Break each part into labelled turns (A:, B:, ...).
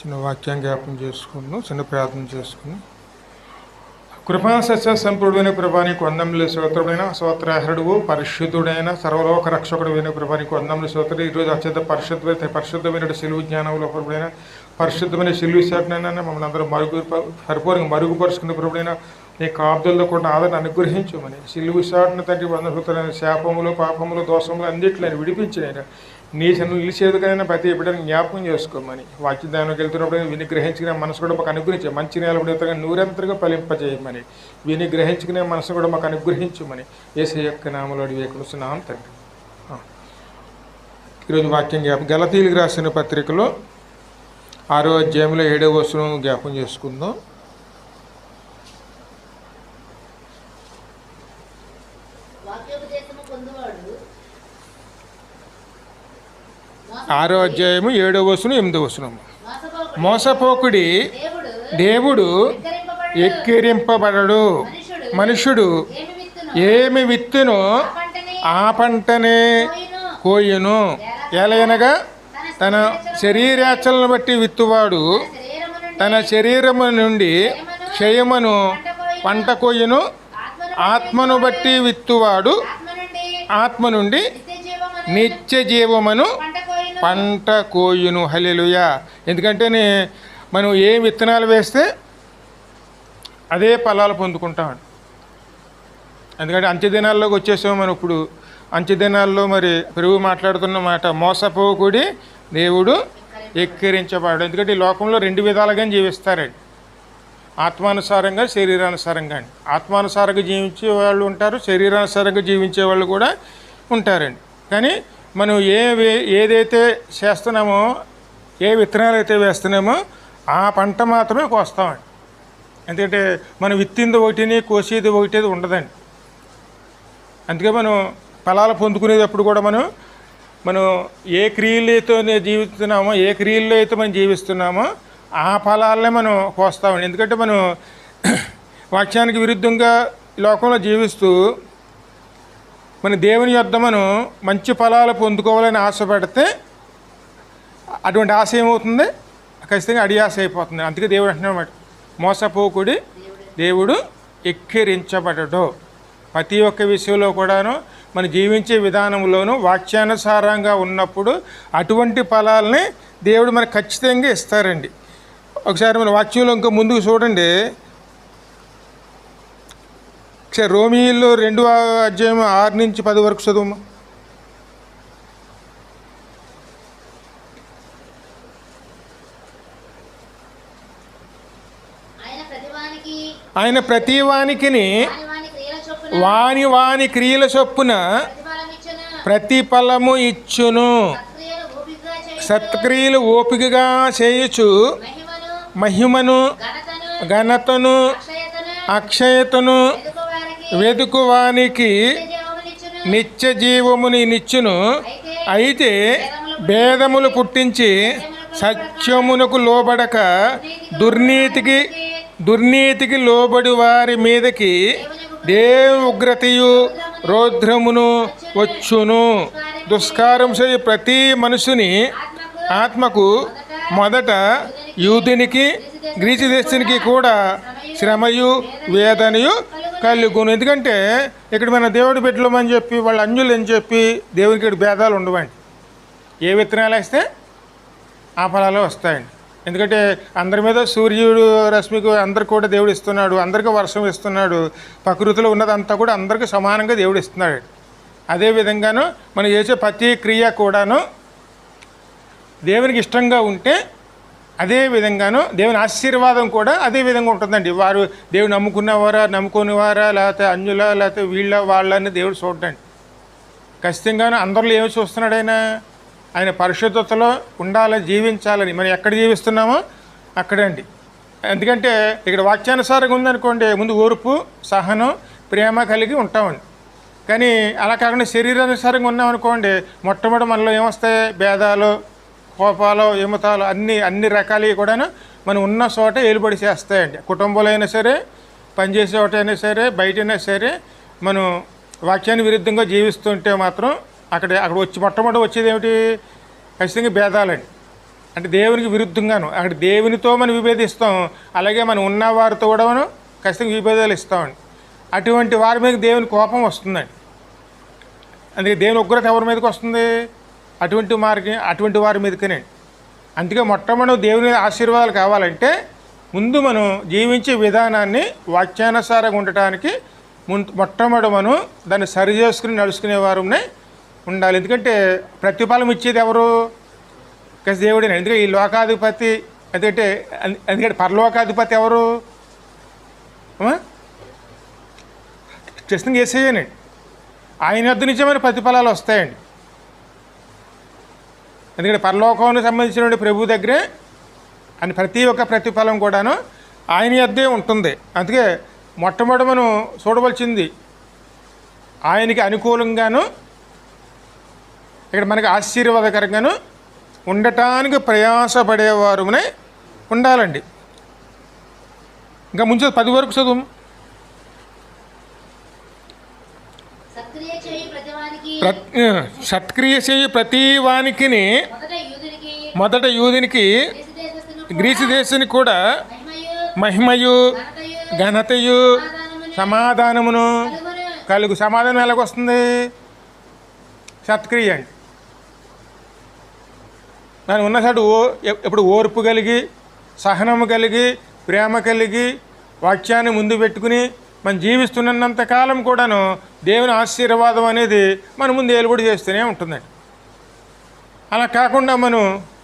A: చిన్న వాక్యం జ్ఞాపం చేసుకున్నాం, చిన్న ప్రార్థన చేసుకుని. కృపా సత్య సంపూర్ణమైన ప్రభానికి వందములు స్తోత్రమైన స్తోత్రాహరుడు పరిశుద్ధుడైన సర్వలోక రక్షకుడు అయిన ప్రభానికి వందములు స్తోత్రం. ఈరోజు అత్యంత పరిశుద్ధమైన సిలువు జ్ఞానంలో ప్రభుడైన పరిశుద్ధమైన సిలువు శాఖనైనా మమ్మల్ని అందరూ పరిపూర్ణంగా మరుగుపరుచుకున్న ప్రభుడైన నీ కాబ్దుల్లో కూడా ఆదరణ అనుగ్రహించమని సిలువు శాఖను తండ్రి వందహృతులైన శాపములు పాపములు దోషములు అన్నింటిని విడిపించిన నీ సన్ను నిలిచేదుకైనా ప్రతి బిడ్డను జ్ఞాపకం చేసుకోమని వాక్యదానికి వెళ్తున్నప్పుడు విని గ్రహించుకునే మనసు కూడా మాకు అనుగ్రహించే మంచి నేల పడితే నూరంతరుగా ఫలింపజేయమని విని గ్రహించుకునే మనసు కూడా మాకు అనుగ్రహించమని యేసయ్య యొక్క నామములో వేడుకుంటున్నాం తండ్రి. ఈరోజు వాక్యం జ్ఞాపకం గలతీయులకు రాసిన పత్రికలో 6వ అధ్యాయంలో 7వ వచనం జ్ఞాపకం చేసుకుందాం. ఆరో అధ్యాయము 7వ వచనం 8వ వచనం. మోసపోకుడి దేవుడు ఎక్కిరింపబడడు. మనుషుడు ఏమి విత్తునో ఆ పంటనే కోయును. ఎలయనగా తన శరీరాచలను బట్టి విత్తువాడు తన శరీరము నుండి క్షయమును పంట కోయును. ఆత్మను బట్టి విత్తువాడు ఆత్మ నుండి నిత్య జీవమును పంట కోయును. హల్లెలూయా. ఎందుకంటే మనం ఏ విత్తనాలు వేస్తే అదే ఫలాలు పొందుకుంటాం. ఎందుకంటే అంత్యదినాల్లోకి వచ్చేసాము మనం. ఇప్పుడు అంత్యదినాల్లో మరి ప్రభు మాట్లాడుతున్న మాట, మోసపోకుడి దేవుడు ఎక్కిరించబడు. ఎందుకంటే ఈ లోకంలో 2 విధాలుగా జీవిస్తారండి, ఆత్మానుసారంగా శరీరానుసారంగా. ఆత్మానుసారంగా జీవించే వాళ్ళు ఉంటారు, శరీరానుసారంగా జీవించే వాళ్ళు కూడా ఉంటారండి. కానీ మనం ఏదైతే చేస్తున్నామో, ఏ విత్తనాలు అయితే వేస్తున్నామో ఆ పంట మాత్రమే కోస్తామండి. ఎందుకంటే మనం విత్తింది ఒకటిని కోసేది ఒకటి ఉండదండి. అందుకే మనం ఫలాలు పొందుకునేటప్పుడు కూడా మనం ఏ క్రియలతో జీవిస్తున్నామో, ఏ క్రియల్లో అయితే మనం జీవిస్తున్నామో ఆ ఫలాలనే మనం కోస్తామండి. ఎందుకంటే మనం వాక్యానికి విరుద్ధంగా లోకంలో జీవిస్తూ మన దేవుని యొద్ద మనం మంచి ఫలాలు పొందుకోవాలని ఆశపడితే అటువంటి ఆశ ఏమవుతుంది? ఖచ్చితంగా అడి ఆశ అయిపోతుంది. అందుకే దేవుడు అంటున్నాడు, మోసపోకుడి దేవుడు ఎక్కిరించబడడు. ప్రతి ఒక్క విషయంలో కూడాను మన జీవించే విధానంలోనూ వాక్యానుసారంగా ఉన్నప్పుడు అటువంటి ఫలాలని దేవుడు మనకు ఖచ్చితంగా ఇస్తారండి. ఒకసారి మన వాక్యంలో ఇంకా ముందుకు చూడండి. రోమీయుల్లో 2వ అధ్యాయం 6 నుంచి 10 వరకు చదువు. ఆయన ప్రతివానికిని వాని క్రియల చొప్పున ప్రతిఫలము ఇచ్చును. సత్క్రియలు ఓపికగా చేయుచు మహిమను ఘనతను అక్షయతను వెదుకువానికి నిత్య జీవముని నిచ్చును. అయితే భేదములు పుట్టించి సత్యమునకు లోబడక దుర్నీతికి లోబడి వారి మీదకి దేవుని ఉగ్రతయు రౌద్రమును వచ్చును. దుష్కారం చేయ ప్రతి మనుషుని ఆత్మకు మొదట యూదునికి గ్రీసు దేశానికి కూడా శ్రమయు వేదనయు కలుగును. ఎందుకంటే ఇక్కడ మన దేవుడి బిడ్డలమని చెప్పి వాళ్ళు అన్యులు అని చెప్పి దేవునికి భేదాలు ఉండవండి. ఏ విత్తనాలు వేస్తే ఆ ఫలాలు వస్తాయండి. ఎందుకంటే అందరి మీద సూర్యుడు రశ్మికి అందరికి కూడా దేవుడు ఇస్తున్నాడు, అందరికీ వర్షం ఇస్తున్నాడు. ప్రకృతిలో ఉన్నదంతా కూడా అందరికీ సమానంగా దేవుడు ఇస్తున్నాడు. అదేవిధంగాను మనం చేసే ప్రతి క్రియ కూడాను దేవునికి ఇష్టంగా ఉంటే అదే విధంగాను దేవుని ఆశీర్వాదం కూడా అదే విధంగా ఉంటుందండి. వారు దేవుడు నమ్ముకున్నవారా నమ్ముకునేవారా లేకపోతే అన్యులా లేకపోతే వీళ్ళ వాళ్ళని దేవుడు చూడండి. ఖచ్చితంగాను అందరిలో ఏమి చూస్తున్నాడు? ఆయన పరిశుద్ధతలో ఉండాలని, జీవించాలని. మనం ఎక్కడ జీవిస్తున్నామో అక్కడే అండి. ఎందుకంటే ఇక్కడ వాక్యానుసారంగా ఉందనుకోండి, ముందు ఓర్పు సహనం ప్రేమ కలిగి ఉంటామండి. కానీ అలా కాకుండా శరీరానుసారంగా ఉన్నామనుకోండి, మొట్టమొదటి మనలో ఏమొస్తాయి? భేదాలు, కోపాలు, విమతాలు అన్ని రకాలవి కూడాను మనం ఉన్న చోట ఏలుబడి చేస్తాయండి. కుటుంబంలో అయినా సరే, పనిచేసే చోటైనా సరే, బయటైనా సరే మనం వాక్యాన్ని విరుద్ధంగా జీవిస్తుంటే మాత్రం అక్కడ మొట్టమొదటి వచ్చేది ఏమిటి? ఖచ్చితంగా భేదాలండి. అంటే దేవునికి విరుద్ధంగాను. అక్కడ దేవునితో మనం విభేదిస్తాం, అలాగే మనం ఉన్నవారితో కూడా మనం ఖచ్చితంగా విభేదాలు ఇస్తామండి. అటువంటి వారి మీద దేవుని కోపం వస్తుందండి. అందుకే దేవుని ఉగ్రత ఎవరి మీదకి వస్తుంది? అటువంటి వారి మీదకేనండి. అందుకే మొట్టమొదటి దేవుని ఆశీర్వాదాలు కావాలంటే ముందు మనం జీవించే విధానాన్ని వాక్యానుసారంగా ఉండటానికి మొట్టమొదటి మనం దాన్ని సరి చేసుకుని నడుచుకునే వారునే ఉండాలి. ఎందుకంటే ప్రతిఫలం ఇచ్చేది ఎవరు? దేవుడేనా. ఎందుకంటే ఈ లోకాధిపతి ఎందుకంటే పరలోకాధిపతి ఎవరు? ఖచ్చితంగా యేసయ్యనండి. ఆయన వద్ద నుంచే మన ప్రతిఫలాలు వస్తాయండి. ఎందుకంటే పరలోకానికి సంబంధించిన ప్రభు దగ్గరే అని ప్రతి ఒక్క ప్రతిఫలం కూడాను ఆయన వద్దే ఉంటుంది. అందుకే మొట్టమొదటి మనం చూడవలసింది ఆయనకి అనుకూలంగాను ఇక్కడ మనకి ఆశీర్వాదకరంగాను ఉండటానికి ప్రయాసపడేవారునే ఉండాలండి. ఇంకా ముందు 10 వరకు చదువు. సత్క్రియ చేయు ప్రతి వానికి మొదట యూదునికి గ్రీసు దేశానికి కూడా మహిమయు ఘనతయు సమాధానమును కలుగు. సమాధానం ఎలాగొస్తుంది? సత్క్రియ అండి. దాని ఉన్నసాడు ఎప్పుడు ఓర్పు కలిగి, సహనము కలిగి, ప్రేమ కలిగి, వాక్యాన్ని ముందు పెట్టుకుని మనం జీవిస్తున్నంతకాలం కూడాను దేవుని ఆశీర్వాదం అనేది మన ముందు ఏలుబడి చేస్తూనే ఉంటుందండి. అలా కాకుండా మనం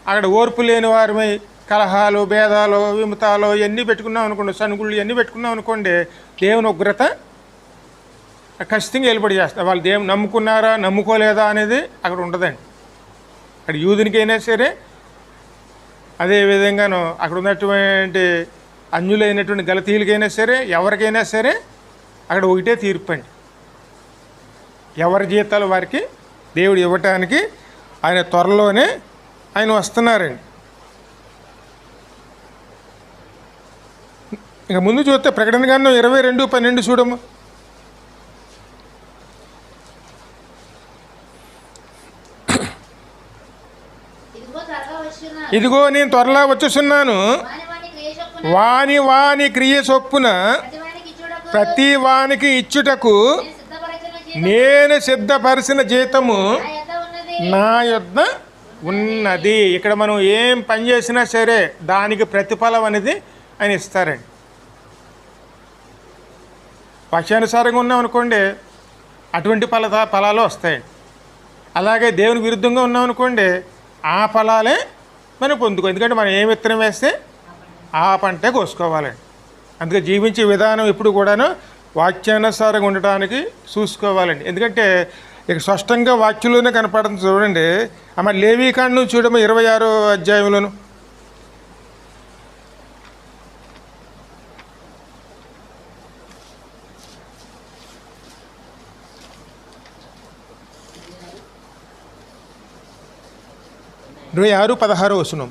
A: అక్కడ ఓర్పు లేని వారిమై కలహాలు, భేదాలు, విమతాలు ఇవన్నీ పెట్టుకున్నాం అనుకోండి, సనుగుళ్ళు ఇవన్నీ పెట్టుకున్నాం అనుకోండి, దేవుని ఉగ్రత ఖచ్చితంగా ఏలుబడి చేస్తారు. వాళ్ళు దేవుని నమ్ముకున్నారా నమ్ముకోలేదా అనేది అక్కడ ఉండదండి. అక్కడ యూదునికైనా సరే అదేవిధంగాను అక్కడ ఉన్నటువంటి అన్యులైనటువంటి గలతీయులకైనా సరే ఎవరికైనా సరే అక్కడ ఒకటే తీర్పు అండి. ఎవరి జీతాలు వారికి దేవుడు ఇవ్వటానికి ఆయన త్వరలోనే ఆయన వస్తున్నారండి. ఇక ముందు చూస్తే ప్రకటన గ్రంథం 22:12 చూడము. ఇదిగో నేను త్వరలా వచ్చేస్తున్నాను, వాని క్రియ చొప్పున ప్రతి వానికి ఇచ్చుటకు నేను సిద్ధపరిచిన జీతము నా యొద్ద ఉన్నది. ఇక్కడ మనం ఏం పని చేసినా సరే దానికి ప్రతిఫలం అనేది ఆయన ఇస్తారండి. వాక్యానుసారంగా ఉన్నాం అనుకోండి అటువంటి ఫలాలు వస్తాయండి. అలాగే దేవునికి విరుద్ధంగా ఉన్నాం అనుకోండి ఆ ఫలాలే మనం పొందుకో. ఎందుకంటే మనం ఏ విత్తనం వేస్తే ఆ పంటే కోసుకోవాలండి. అందుకే జీవించే విధానం ఎప్పుడు కూడాను వాక్యానుసారంగా ఉండటానికి చూసుకోవాలండి. ఎందుకంటే ఇక స్పష్టంగా వాక్యంలోనే కనపడుతుంది చూడండి. ఆమె లేవీకాండం చూడము 26వ అధ్యాయంలోను. ఇరవై 16 వచనం.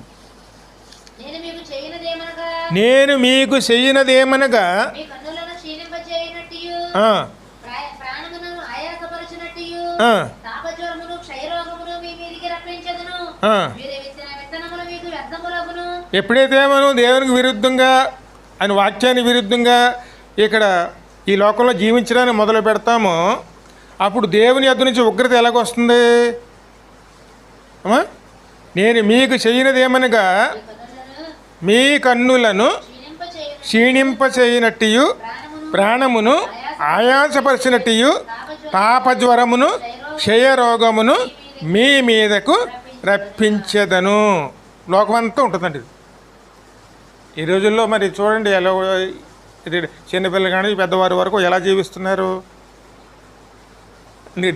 A: నేను మీకు చేయనదేమనగా ఎప్పుడైతే మనం దేవునికి విరుద్ధంగా ఆయన వాక్యానికి విరుద్ధంగా ఇక్కడ ఈ లోకంలో జీవించడానికి మొదలు పెడతామో అప్పుడు దేవుని యొద్ద నుంచి ఉగ్రత ఎలాగొస్తుంది? నేను మీకు చేయనదేమనగా మీ కన్నులను క్షీణింపచేయనట్టు, ప్రాణమును ఆయాసపరిచినట్టు, పాపజ్వరమును క్షయరోగమును మీ మీదకు రప్పించెదను. లోకమంతా ఉంటుందండి ఈ రోజుల్లో. మరి చూడండి ఎలా చిన్నపిల్లలు కానీ పెద్దవారి వరకు ఎలా జీవిస్తున్నారు.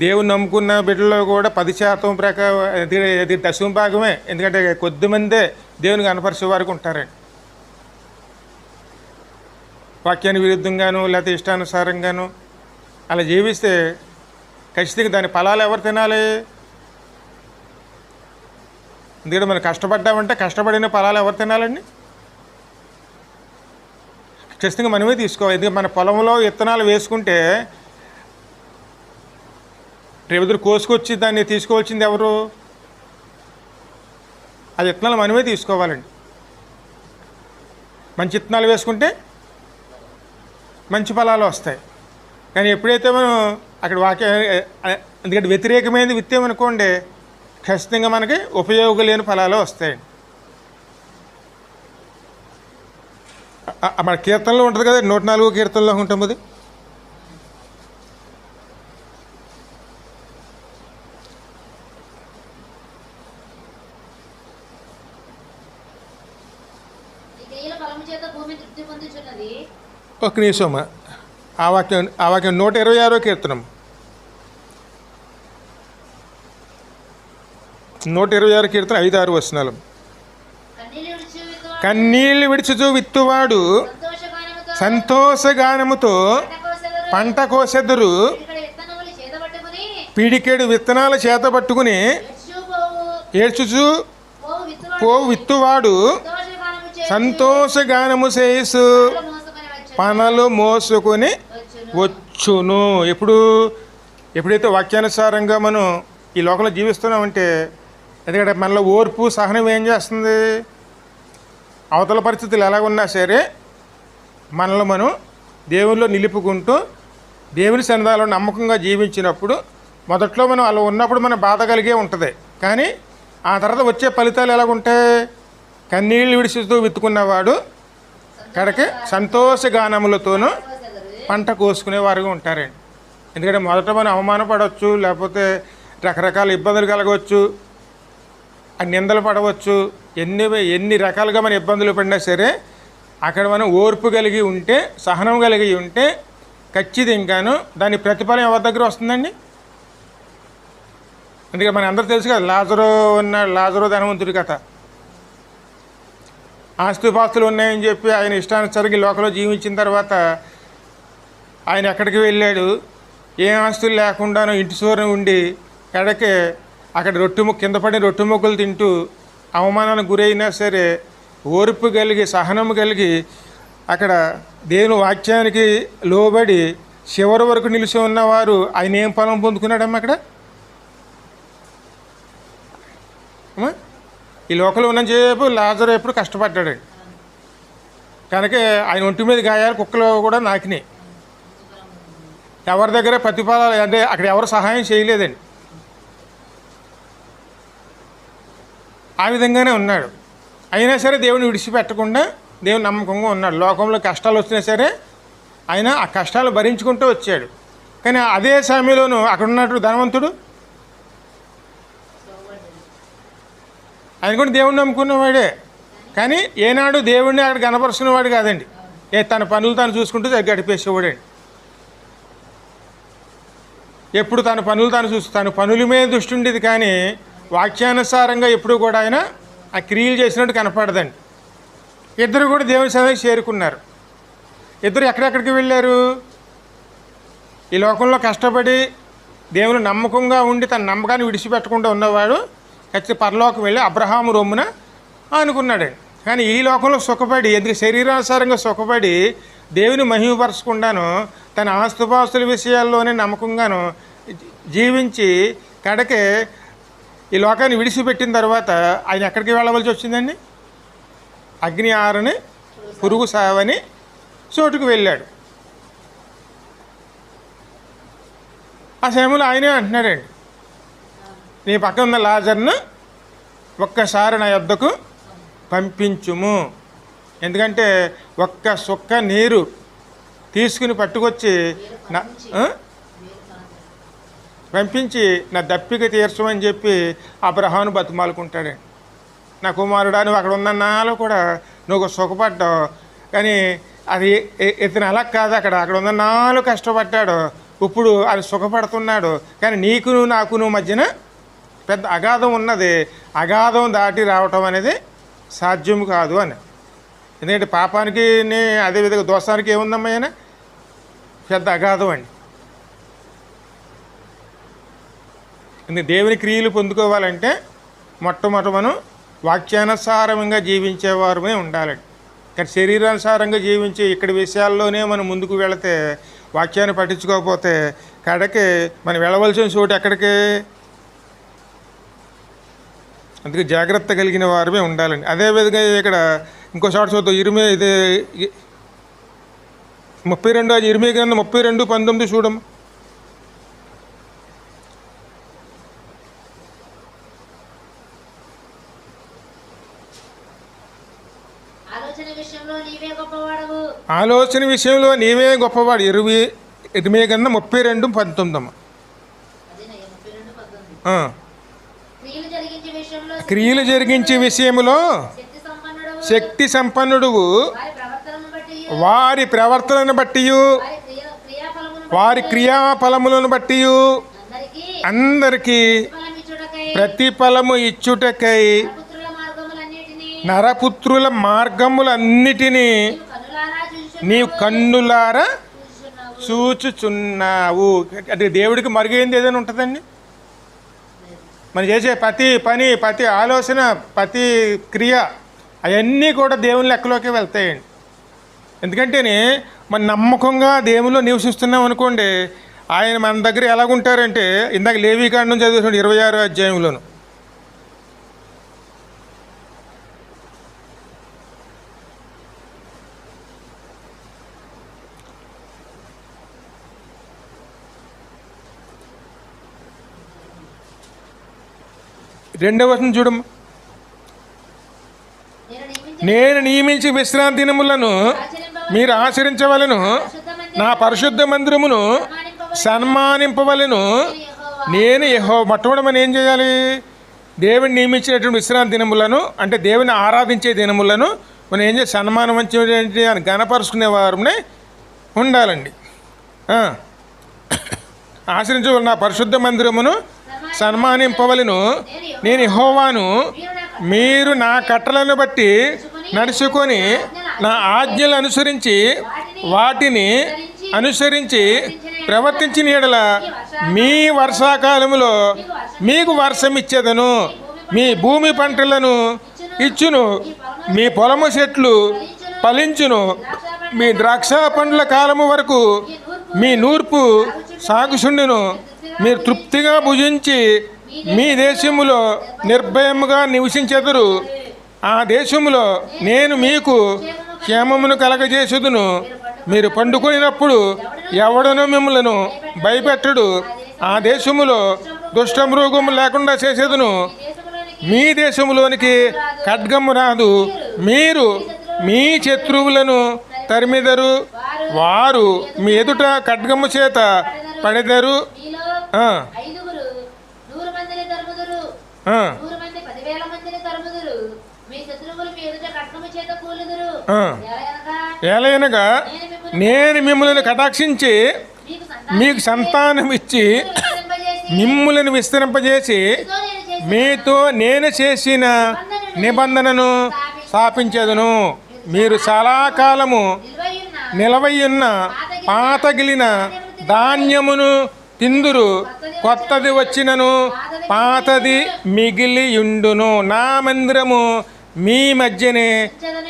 A: దేవుని నమ్ముకున్న బిడ్డల్లో కూడా 10% ప్రకారం అది దశమ భాగమే. ఎందుకంటే కొద్దిమందే దేవునికి కనపరిచే వారికి ఉంటారండి. వాక్యానికి విరుద్ధంగాను లేకపోతే ఇష్టానుసారంగాను అలా జీవిస్తే ఖచ్చితంగా దాని ఫలాలు ఎవరు తినాలి? ఎందుకంటే మనం కష్టపడ్డామంటే కష్టపడిన ఫలాలు ఎవరు తినాలండి? ఖచ్చితంగా మనమే తీసుకోవాలి. ఎందుకంటే మన పొలంలో విత్తనాలు వేసుకుంటే రేపు కోసుకొచ్చి దాన్ని తీసుకోవాల్సింది ఎవరు? అది విత్తనాలు మనమే తీసుకోవాలండి. మంచి విత్తనాలు వేసుకుంటే మంచి ఫలాలు వస్తాయి. కానీ ఎప్పుడైతే మనం అక్కడ ఎందుకంటే వ్యతిరేకమైనది విత్తేమనుకోండి, ఖచ్చితంగా మనకి ఉపయోగం లేని ఫలాలు వస్తాయండి. మన కీర్తనలో ఉంటుంది కదా, 104 కీర్తనలో ఉంటాం. అది ఒక నిమిషం. ఆ వాక్యం 126 కీర్తనం 126 కీర్తన 5-6 వచనాలు. కన్నీళ్లు విడిచుచు విత్తువాడు సంతోషగానముతో పంట కోసెదరు. పిడికెడు విత్తనాలు చేత పట్టుకుని ఏడ్చుచు పోవు విత్తువాడు సంతోషగానము చేసు పనలు మోసుకొని వచ్చును. ఎప్పుడైతే వాక్యానుసారంగా మనం ఈ లోకంలో జీవిస్తున్నామంటే, ఎందుకంటే మనలో ఓర్పు సహనం ఏం చేస్తుంది, అవతల పరిస్థితులు ఎలాగున్నా సరే మనలో మనం దేవునిలో నిలుపుకుంటూ దేవుని సన్నిధానంలో నమ్మకంగా జీవించినప్పుడు మొదట్లో మనం అలా ఉన్నప్పుడు మన బాధ కలిగే ఉంటుంది. కానీ ఆ తర్వాత వచ్చే ఫలితాలు ఎలాగుంటాయి, కన్నీళ్ళు విడిచిస్తూ విత్తుకున్నవాడు కడకి సంతోషగానములతోనూ పంట కోసుకునేవారుగా ఉంటారండి. ఎందుకంటే మొదట మనం అవమానపడవచ్చు, లేకపోతే రకరకాల ఇబ్బందులు కలగవచ్చు, నిందలు పడవచ్చు, ఎన్ని రకాలుగా మన ఇబ్బందులు పడినా సరే అక్కడ మనం ఓర్పు కలిగి ఉంటే, సహనం కలిగి ఉంటే ఖచ్చితంగాను దాని ప్రతిఫలం ఎవరి దగ్గర వస్తుందండి. అందుకే మన అందరూ తెలుసు కదా, లాజరు ధనవంతుడి కథ. ఆస్తిపాస్తులు ఉన్నాయని చెప్పి ఆయన ఇష్టానుసారంగా లోకంలో జీవించిన తర్వాత ఆయన ఎక్కడికి వెళ్ళాడు, ఏ ఆస్తులు లేకుండానో ఇంటి సూర్యం ఉండి ఎడకే అక్కడ కింద పడి రొట్టె ముక్కలు తింటూ అవమానానికి గురైనా సరే ఓర్పు కలిగి సహనం కలిగి అక్కడ దేవుని వాక్యానికి లోబడి చివరి వరకు నిలిచి ఉన్నవారు ఆయన ఏం ఫలం పొందుకున్నాడమ్మా అక్కడ. ఈ లోకంలో ఉన్నంతసేపు లాజరు ఎప్పుడు కష్టపడ్డాడు, కనుక ఆయన ఒంటి మీద గాయాలు కుక్కలు కూడా నాకినాయి. ఎవరి దగ్గర ప్రతిఫలాలు అంటే అక్కడ ఎవరు సహాయం చేయలేదండి. ఆ విధంగానే ఉన్నాడు. అయినా సరే దేవుని విడిచిపెట్టకుండా దేవుని నమ్మకంగా ఉన్నాడు. లోకంలో కష్టాలు వచ్చినా సరే ఆయన ఆ కష్టాలు భరించుకుంటూ వచ్చాడు. కానీ అదే సమయంలోనూ అక్కడ ఉన్నట్టు ధనవంతుడు ఆయన కూడా దేవుణ్ణి నమ్ముకున్నవాడే, కానీ ఏనాడు దేవుడిని అక్కడ కనపరుచుకునేవాడు కాదండి. తన పనులు తాను చూసుకుంటూ గడిపేసేవాడండి. ఎప్పుడు తన పనులు తాను తన పనుల మీద దృష్టి ఉండేది, కానీ వాక్యానుసారంగా ఎప్పుడు కూడా ఆయన ఆ క్రియలు చేసినట్టు కనపడదండి. ఇద్దరు కూడా దేవుని సన్నిధికి చేరుకున్నారు. ఇద్దరు ఎక్కడెక్కడికి వెళ్ళారు, ఈ లోకంలో కష్టపడి దేవుని నమ్మకంగా ఉండి తన నమ్మకాన్ని విడిచిపెట్టకుండా ఉన్నవాడు ఖచ్చితంగా పరలోకం వెళ్ళి అబ్రహాము రొమ్మున అనుకున్నాడండి. కానీ ఈ లోకంలో సుఖపడి ఎందుకు శరీరానుసారంగా సుఖపడి దేవుని మహిమపరచకుండాను తన ఆస్తుపాస్తుల విషయాల్లోనే నమ్మకంగాను జీవించి కడకే ఈ లోకాన్ని విడిచిపెట్టిన తర్వాత ఆయన ఎక్కడికి వెళ్ళవలసి వచ్చిందండి, అగ్ని ఆరని పురుగు సావని చోటుకు వెళ్ళాడు. ఆ సమయంలో ఆయనే అంటున్నాడండి, నీ పక్కన ఉన్న లాజర్ను ఒక్కసారి నా యొద్దకు పంపించుము. ఎందుకంటే ఒక్క సుక్క నీరు తీసుకుని పట్టుకొచ్చి పంపించి నా దప్పిక తీర్చమని చెప్పి అబ్రహామును బతిమాలుకుంటాడు. నా కుమారుడా, నువ్వు అక్కడ ఉన్న నాలో కూడా నువ్వు సుఖపడ్డావు, కానీ అది ఇతను అలా కాదు. అక్కడ ఉన్న నాలో కష్టపడ్డాడు, ఇప్పుడు అది సుఖపడుతున్నాడు, కానీ నాకు మధ్యన పెద్ద అగాధం ఉన్నది, అగాధం దాటి రావటం అనేది సాధ్యం కాదు అని. ఎందుకంటే పాపానికి అదేవిధంగా దోషానికి ఏముందమ్మా ఆయన పెద్ద అగాధం అండి. దేవుని క్రియలు పొందుకోవాలంటే మొట్టమొదట మనం వాక్యానుసారంగా జీవించేవారమే ఉండాలండి. కానీ శరీరానుసారంగా జీవించి ఇక్కడి విషయాల్లోనే మనం ముందుకు వెళితే, వాక్యాన్ని పట్టించుకోకపోతే కడకి మనం వెళ్ళవలసిన చోటు ఎక్కడికి అందుకే జాగ్రత్త కలిగిన వారమే ఉండాలండి. అదేవిధంగా ఇక్కడ ఇంకో చోట చూద్దాం. ఇదే 32 ఇర్మియా గ్రంథం 32:19 చూడమ్మ. ఆలోచన విషయంలో నీవే గొప్పవాడు. ఇర్మియా గ్రంథం 32:19 అమ్మ. క్రియలు జరిగించే విషయంలో శక్తి సంపన్నుడువు, వారి ప్రవర్తనను బట్టి వారి క్రియాఫలములను బట్టి అందరికీ ప్రతిఫలము ఇచ్చుటకై నరపుత్రుల మార్గములన్నిటినీ నీవు కన్నులారా చూచుచున్నావు. అంటే దేవుడికి మరుగైంది ఏదైనా ఉంటుందండి? మనం చేసే ప్రతి పని, ప్రతి ఆలోచన, ప్రతి క్రియ అవన్నీ కూడా దేవుని లెక్కలోకి వెళ్తాయండి. ఎందుకంటేనే మన నమ్మకంగా దేవుల్లో నివసిస్తున్నాం అనుకోండి, ఆయన మన దగ్గర ఎలాగుంటారంటే ఇందాక లేవీకాండం చదువుతుంది 26వ అధ్యాయంలోను. రెండవ వచనం చూడమ్మా. నేను నియమించి విశ్రాంతి దినములను మీరు ఆచరించవలను, నా పరిశుద్ధ మందిరమును సన్మానింపవలను. నేను మొట్టమొదటి ఏం చేయాలి? దేవుని నియమించినటువంటి విశ్రాంతి దినములను, అంటే దేవుని ఆరాధించే దినములను మనం ఏం చేయాలి? సన్మానించే అని గణపరుచుకునే వారిని ఉండాలండి. ఆచరించవలను, నా పరిశుద్ధ మందిరమును సన్మానింపవలను. నేను యెహోవాను, మీరు నా కట్టలను బట్టి నడుచుకొని నా ఆజ్ఞలు వాటిని అనుసరించి ప్రవర్తించిన యెడల మీ వర్షాకాలములో మీకు వర్షం ఇచ్చేదను, మీ భూమి పంటలను ఇచ్చును, మీ పొలము చెట్లు ఫలించును, మీ ద్రాక్ష పండ్ల కాలము వరకు మీ నూర్పు సాగుచుండును. మీరు తృప్తిగా భుజించి మీ దేశములో నిర్భయముగా నివసించెదరు. ఆ దేశములో నేను మీకు క్షేమమును కలగజేసుదును. మీరు పండుకొనినప్పుడు ఎవడనూ మిమ్మలను భయపెట్టడు. ఆ దేశములో దుష్టమృగము లేకుండా చేసేదును. మీ దేశములోనికి ఖడ్గము రాదు. మీరు మీ శత్రువులను తరిమెదరు, వారు మీ ఎదుట ఖడ్గము చేత పడెదరు. ఏలయనగా నేను మిమ్మల్ని కటాక్షించి మీకు సంతానం ఇచ్చి మిమ్ములను విస్తరింపజేసి మీతో నేను చేసిన నిబంధనను స్థాపించేదను. మీరు చాలా కాలము నిలవయ్యున్న పాతగిలిన ధాన్యమును తిందురు. కొత్తది వచ్చినను పాతది మిగిలియుండును. నా మందిరము మీ మధ్యనే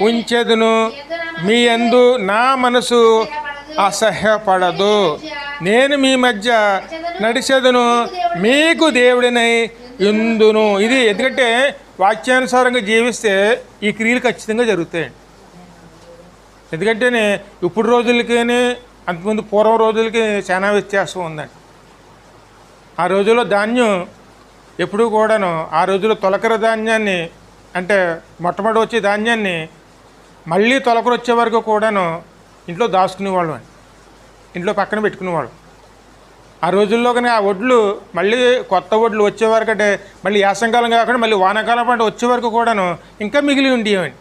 A: ఉంచెదను. మీ యందు నా మనసు అసహ్యపడదు. నేను మీ మధ్య నడిచెదను, మీకు దేవుడినై ఉందును. ఇది ఎందుకంటే వాక్యానుసారంగా జీవిస్తే ఈ క్రియలు ఖచ్చితంగా జరుగుతాయండి. ఎందుకంటేనే ఇప్పుడు రోజులకేనే అంతకుముందు పూర్వం రోజులకి చాలా వ్యత్యాసం ఉందండి. ఆ రోజుల్లో ధాన్యం ఎప్పుడూ కూడాను, ఆ రోజుల్లో తొలకర ధాన్యాన్ని, అంటే మొట్టమొదటి వచ్చే ధాన్యాన్ని మళ్ళీ తొలకరు వచ్చే వరకు కూడాను ఇంట్లో దాచుకునేవాళ్ళం అండి, ఇంట్లో పక్కన పెట్టుకునేవాళ్ళం. ఆ రోజుల్లో కానీ ఆ వడ్లు మళ్ళీ కొత్త వడ్లు వచ్చే వరకు, అంటే మళ్ళీ యాసంకాలం కాకుండా మళ్ళీ వానాకాలం పంట వచ్చే వరకు కూడాను ఇంకా మిగిలి ఉండేవండి.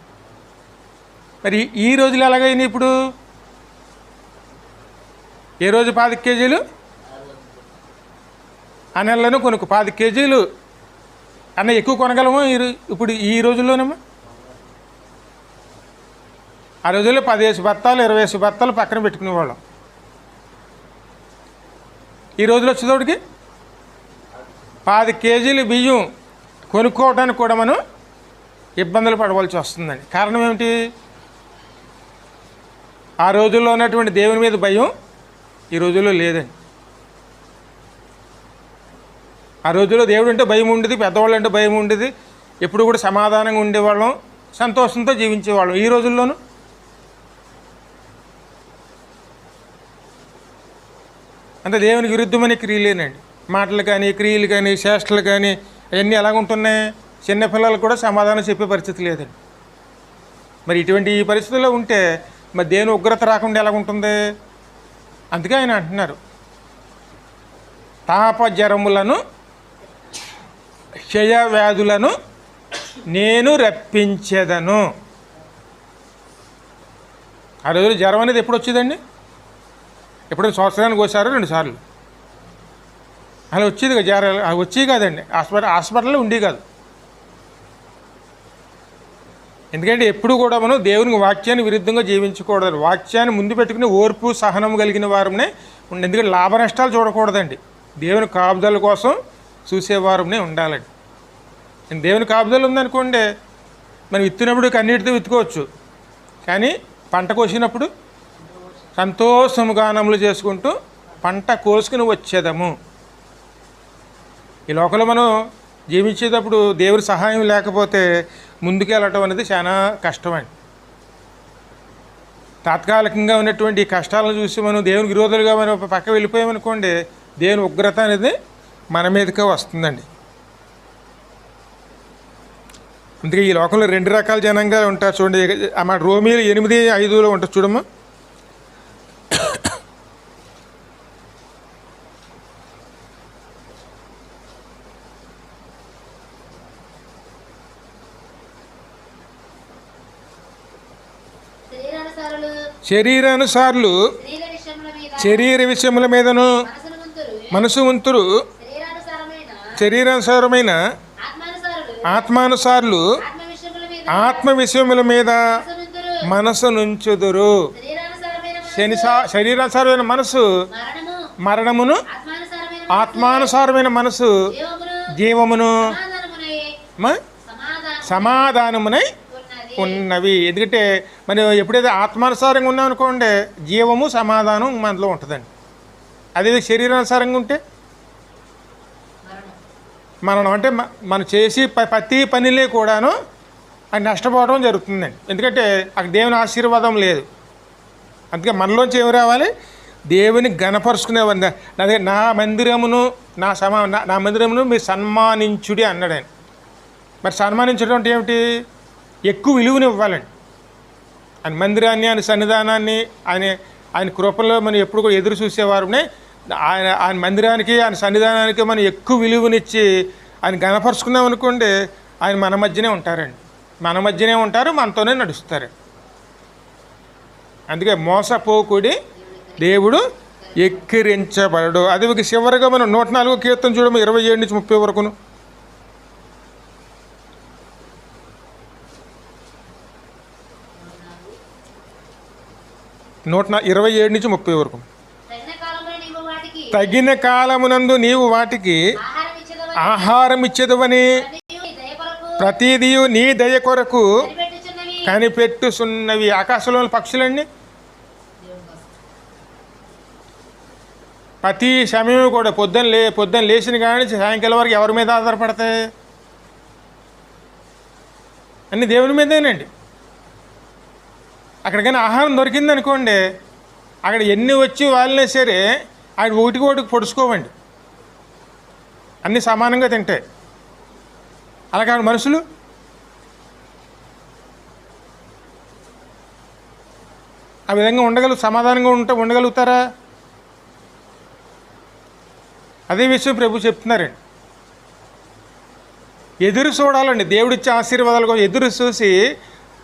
A: మరి ఈ రోజులు ఎలాగైనా ఇప్పుడు ఏ రోజు 10 కేజీలు ఆ నెలలో కొనుక్కు 10 కేజీలు అన్న ఎక్కువ కొనగలము ఇప్పుడు ఈ రోజుల్లోనేమో. ఆ రోజుల్లో 10 బత్తాలు 20 బత్తాలు పక్కన పెట్టుకునేవాళ్ళం. ఈ రోజులు వచ్చేటోడికి 10 కేజీలు బియ్యం కొనుక్కోవడానికి కూడా మనం ఇబ్బందులు పడవలసి వస్తుందండి. కారణం ఏమిటి? ఆ రోజుల్లో ఉన్నటువంటి దేవుని మీద భయం ఈ రోజుల్లో లేదండి. ఆ రోజుల్లో దేవుడు అంటే భయం ఉండేది, పెద్దవాళ్ళు అంటే భయం ఉండేది, ఎప్పుడు కూడా సమాధానంగా ఉండేవాళ్ళం, సంతోషంతో జీవించేవాళ్ళం. ఈ రోజుల్లోనూ అంత దేవునికి విరుద్ధమైన క్రియలేనండి. మాటలు కానీ, క్రియలు కానీ, చేష్టలు కానీ అవన్నీ ఎలాగుంటున్నాయి? చిన్నపిల్లలకు కూడా సమాధానం చెప్పే పరిస్థితి లేదండి. మరి ఇటువంటి ఈ పరిస్థితుల్లో ఉంటే మరి దేవుని ఉగ్రత రాకుండా ఎలాగుంటుంది? అందుకే ఆయన అంటున్నారు, తాపజరములను క్షయవ్యాధులను నేను రప్పించేదను. ఆ రోజులు జ్వరం అనేది ఎప్పుడు వచ్చేదండి? ఎప్పుడైనా సంవత్సరానికి ఒకసారి 2 సార్లు అలా వచ్చేది కదా జ్వరం. వచ్చేవి కాదండి, హాస్పిటల్లో ఉండేవి కాదు. ఎందుకంటే ఎప్పుడు కూడా మనం దేవునికి వాక్యాన్ని విరుద్ధంగా జీవించకూడదు. వాక్యాన్ని ముందు పెట్టుకుని ఓర్పు సహనం కలిగిన వారమే ఉండి, ఎందుకంటే లాభ నష్టాలు చూడకూడదండి. దేవుని కాపుదల కోసం చూసేవారమే ఉండాలండి. దేవుని కాపుదల ఉందనుకోండి, మనం విత్తినప్పుడు కన్నీటితో విత్తుకోవచ్చు, కానీ పంట కోసినప్పుడు సంతోషముగానములు చేసుకుంటూ పంట కోసుకుని వచ్చేదము. ఈ లోకంలో మనం జీవించేటప్పుడు దేవుడి సహాయం లేకపోతే ముందుకు వెళ్ళటం అనేది చాలా కష్టమండి. తాత్కాలికంగా ఉన్నటువంటి ఈ కష్టాలను చూసి మనం దేవునికి విరోధులుగా మనం పక్క వెళ్ళిపోయామనుకోండి, దేవుని ఉగ్రత అనేది మన మీదకే వస్తుందండి. అందుకే ఈ లోకంలో 2 రకాల జనంగా ఉంటారు చూడండి. అమ్మ రోమీలు 8:5 ఉంటుంది చూడమ్మా. శరీరానుసారులు శరీర విషయముల మీదను మనసు ఉంతురు, శరీరానుసారమైన ఆత్మానుసారులు ఆత్మ విషయముల మీద మనసు నుంచుదురు. శరీరానుసారమైన మనసు మరణమును, ఆత్మానుసారమైన మనసు జీవమును సమాధానమునై ఉన్నవి. ఎందుకంటే మనం ఎప్పుడైతే ఆత్మానుసారంగా ఉన్నామనుకోండి, జీవము సమాధానం మనలో ఉంటుందండి. అదే శరీరానుసారంగా ఉంటే మరణం. అంటే మనం చేసి ప్రతి పనిలే కూడాను అది నష్టపోవడం జరుగుతుందండి. ఎందుకంటే అక్కడ దేవుని ఆశీర్వాదం లేదు. అందుకే మనలోంచి ఏమి రావాలి? దేవుని గణపరుచుకునేవాడి. అదే నా మందిరమును నా మందిరమును మీరు సన్మానించుడి అన్నాడు ఆయన. మరి సన్మానించడం అంటే ఏమిటి? ఎక్కువ విలువని ఇవ్వాలండి. ఆయన మందిరాన్ని, ఆయన సన్నిధానాన్ని, ఆయన కృపలో మనం ఎప్పుడు కూడా ఎదురు చూసేవారునే. ఆయన మందిరానికి, ఆయన సన్నిధానానికి మనం ఎక్కువ విలువనిచ్చి ఆయన గణపరుచుకున్నాం అనుకోండి, ఆయన మన మధ్యనే ఉంటారండి. మన మధ్యనే ఉంటారు, మనతోనే నడుస్తారు. అందుకే మోసపోకుడి దేవుడు ఎక్కిరించబడడు. అది చివరిగా మనం 104 కీర్తన చూడము 27-30 వరకును. 27-30 వరకు. తగిన కాలమునందు నీవు వాటికి ఆహారం ఇచ్చేదవని ప్రతిదీ నీ దయ కొరకు కనిపెట్టుచున్నవి. ఆకాశంలోని పక్షులన్నీ ప్రతి సమయం కూడా పొద్దున్న లేచిన కానీ సాయంకాలం వరకు ఎవరి మీద ఆధారపడతాయి? అన్ని దేవుని మీదేనండి. అక్కడికైనా ఆహారం దొరికిందనుకోండి, అక్కడ ఎన్ని వచ్చి వాళ్ళనే సరే ఆయన ఒకటికి పొడుచుకోవండి, అన్నీ సమానంగా తింటాయి. అలాగే మనుషులు ఆ విధంగా సమాధానంగా ఉండగలుగుతారా? అదే విషయం ప్రభు చెప్తున్నారండి. ఎదురు చూడాలండి. దేవుడిచ్చే ఆశీర్వాదాల కోసం ఎదురు చూసి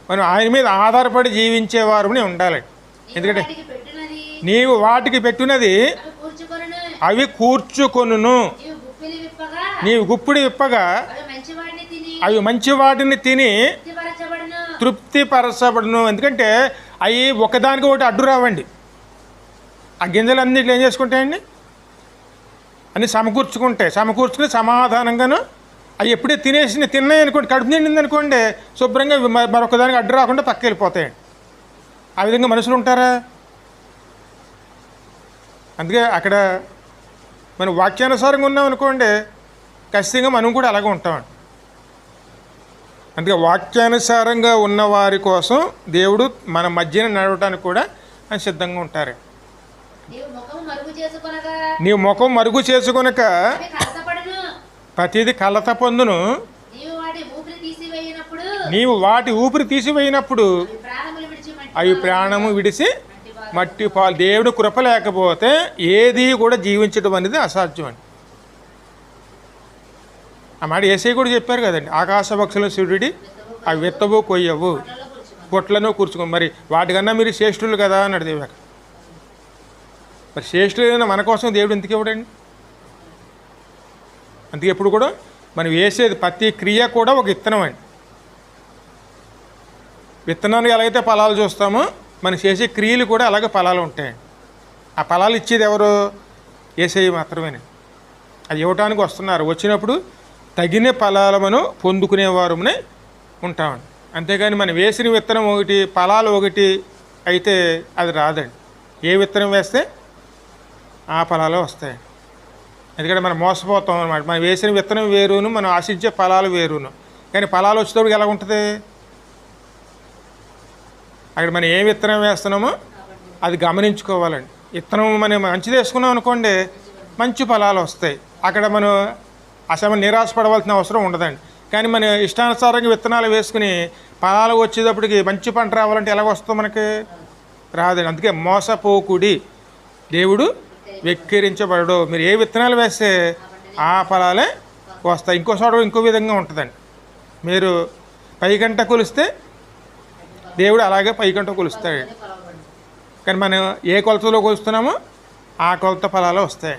A: మనం ఆయన మీద ఆధారపడి జీవించేవారుని ఉండాలండి. ఎందుకంటే నీవు వాటికి పెట్టినది అవి కూర్చుకొనును, నీవు గుప్పిడి విప్పగా అవి మంచి వాటిని తిని తృప్తిపరచబడును. ఎందుకంటే అవి ఒకదానికి ఒకటి అడ్డు రావండి. ఆ గింజలు అన్నిట్లు ఏం చేసుకుంటాయండి? అన్నీ సమకూర్చుకుని సమాధానంగాను అవి ఎప్పుడే తిన్నాయి అనుకోండి, కడుపు నిండింది అనుకోండి, శుభ్రంగా మరొకదానికి అడ్డు రాకుండా పక్క వెళ్ళిపోతాయండి. ఆ విధంగా మనుషులు ఉంటారా? అందుకే అక్కడ మనం వాక్యానుసారంగా ఉన్నాం అనుకోండి, ఖచ్చితంగా మనం కూడా అలాగే ఉంటామండి. అందుకే వాక్యానుసారంగా ఉన్న వారి కోసం దేవుడు మన మధ్యన నడవటానికి కూడా ఆయన సిద్ధంగా ఉంటారు. నీవు ముఖం మరుగు చేసుకొనక ప్రతిది కలత పొందును. నీవు వాటి ఊపిరి తీసివేయినప్పుడు అవి ప్రాణము విడిచి మట్టి పాలు. దేవుడు కృప లేకపోతే ఏది కూడా జీవించడం అనేది అసాధ్యం అండి. ఆ మాట యేసయ్య కూడా చెప్పారు కదండి, ఆకాశ పక్షులను సూర్యుడి అవి విత్తవు కొయ్యవు పొట్లను కూర్చుకో, మరి వాటికన్నా మీరు శ్రేష్ఠులు కదా అన్నాడు దేవుడు. మరి శ్రేష్ఠులైన మన కోసం దేవుడు ఎందుకు ఇవ్వడండి? అందుకే ఎప్పుడు కూడా మనం వేసేది ప్రతి క్రియ కూడా ఒక విత్తనం అండి. విత్తనాన్ని ఎలాగైతే ఫలాలు చూస్తామో మనం చేసే క్రియలు కూడా అలాగే ఫలాలు ఉంటాయండి. ఆ ఫలాలు ఇచ్చేది ఎవరు? యేసయ్య మాత్రమే. అది ఇవ్వటానికి వస్తున్నారు. వచ్చినప్పుడు తగిన ఫలాలు మనం పొందుకునేవారునే ఉంటామండి. అంతేగాని మనం వేసిన విత్తనం ఒకటి ఫలాలు ఒకటి అయితే అది రాదండి. ఏ విత్తనం వేస్తే ఆ ఫలాలు వస్తాయండి. ఎందుకంటే మనం మోసపోతాం అనమాట. మనం వేసిన విత్తనం వేరును, మనం ఆశించే ఫలాలు వేరును. కానీ ఫలాలు వచ్చేటప్పుడు ఎలా ఉంటుంది? అక్కడ మనం ఏ విత్తనం వేస్తున్నామో అది గమనించుకోవాలండి. విత్తనం మనం మంచిది వేసుకున్నాం అనుకోండి, మంచి ఫలాలు వస్తాయి. అక్కడ మనం అసలు నిరాశపడవలసిన అవసరం ఉండదండి. కానీ మన ఇష్టానుసారంగా విత్తనాలు వేసుకుని ఫలాలు వచ్చేటప్పటికి మంచి పంట రావాలంటే ఎలాగ వస్తుంది? మనకి రాదండి. అందుకే మోసపోకుడి, దేవుడు వెక్కిరించబడడు. మీరు ఏ విత్తనాలు వేస్తే ఆ ఫలాలే వస్తాయి. ఇంకో చోట ఇంకో విధంగా ఉంటుందండి. మీరు పైకంట కొలిస్తే దేవుడు అలాగే పైకంట కొలుస్తాడు. కానీ మనం ఏ కొలతలో కొలుస్తున్నామో ఆ కొలత ఫలాలు వస్తాయి.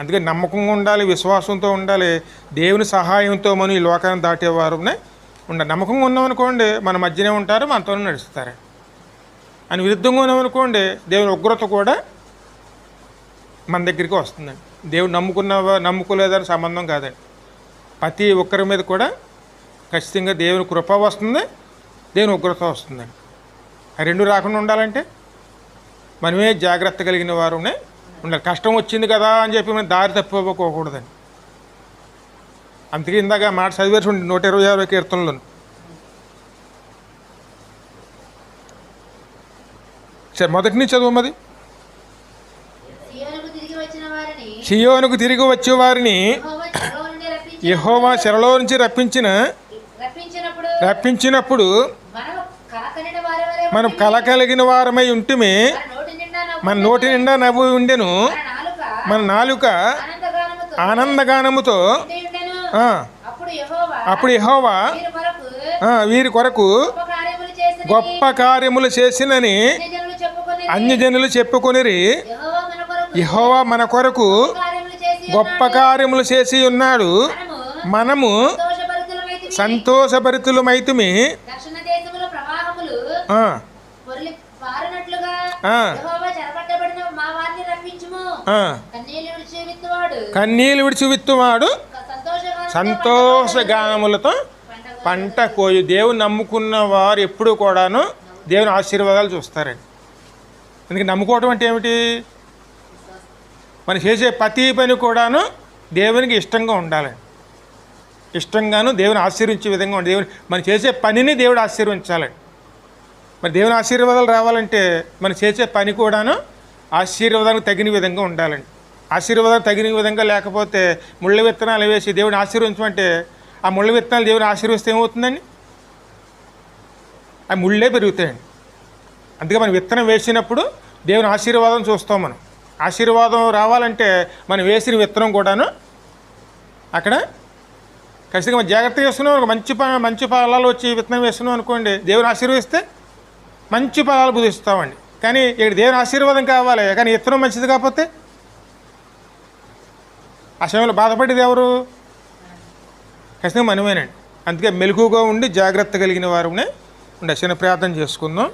A: అందుకే నమ్మకంగా ఉండాలి, విశ్వాసంతో ఉండాలి. దేవుని సహాయంతో మనం ఈ లోకాన్ని దాటేవారునే ఉండాలి. నమ్మకంగా ఉన్నామనుకోండి మన మధ్యనే ఉంటారు, మనతోనే నడుస్తారు. అని విరుద్ధంగా ఉన్నామనుకోండి దేవుని ఉగ్రత కూడా మన దగ్గరికి వస్తుందండి. దేవుడు నమ్ముకోలేదని సంబంధం కాదండి. ప్రతి ఒక్కరి మీద కూడా ఖచ్చితంగా దేవుని కృప వస్తుంది, దేవుని ఉగ్రత వస్తుందండి. ఆ రెండు రాకుండా ఉండాలంటే మనమే జాగ్రత్త కలిగిన వారునే ఉండాలి. కష్టం వచ్చింది కదా అని చెప్పి మనం దారి తప్పిపోకూడదండి. అందుకే ఇందాక మాట చదివేసి 126 కీర్తనలో సరే మొదటి నుంచి చదువు. సియోనుకు తిరిగి వచ్చే వారిని యెహోవా చెరలో నుంచి రప్పించినప్పుడు మనం కలకలిగిన వారమై ఉంటుమే. మన నోటి నిండా నవ్వు ఉండెను, మన నాలుక ఆనందగానముతో. అప్పుడు యెహోవా వీరి కొరకు గొప్ప కార్యములు చేసినని అన్యజనులు చెప్పుకొనిరి. యెహోవా మన కొరకు గొప్ప కార్యములు చేసి ఉన్నాడు, మనము సంతోషభరితులమైతిమి. కన్నీళ్ళు విడిచి విత్తువాడు సంతోషగానములతో పంట కోయు. దేవుని నమ్ముకున్న వారు ఎప్పుడు కూడాను దేవుని ఆశీర్వాదాలు చూస్తారండి. అందుకే నమ్ముకోవటం అంటే ఏమిటి? మనం చేసే ప్రతి పని కూడాను దేవునికి ఇష్టంగా ఉండాలండి. ఇష్టంగాను దేవుని ఆశీర్వించే విధంగా ఉండాలి. దేవుని మనం చేసే పనిని దేవుడు ఆశీర్వించాలండి. మరి దేవుని ఆశీర్వాదాలు రావాలంటే మనం చేసే పని కూడాను ఆశీర్వాదానికి తగిన విధంగా ఉండాలండి. ఆశీర్వాదానికి తగిన విధంగా లేకపోతే ముళ్ళ విత్తనాలు వేసి దేవుని ఆశీర్వించమంటే ఆ ముళ్ళ విత్తనాలు దేవుని ఆశీర్విస్తే ఏమవుతుందండి? ఆ ముళ్ళే పెరుగుతాయండి. అందుకే మనం విత్తనం వేసినప్పుడు దేవుని ఆశీర్వాదం చూస్తాం. మనం ఆశీర్వాదం రావాలంటే మనం వేసిన విత్తనం కూడాను అక్కడ ఖచ్చితంగా మనం జాగ్రత్తగా వేసుకున్నాం. మంచి ఫలాలు వచ్చి విత్తనం వేస్తున్నాం అనుకోండి, దేవుని ఆశీర్వదిస్తే మంచి ఫలాలు బుధిస్తామండి. కానీ ఇక్కడ దేవుని ఆశీర్వాదం కావాలి, కానీ విత్తనం మంచిది కాకపోతే ఆ సమయంలో బాధపడేది ఎవరు? ఖచ్చితంగా మనమేనండి. అందుకే మెలకుగా ఉండి జాగ్రత్త కలిగిన వారునే ఉండే. చిన్న ప్రార్థన చేసుకుందాం.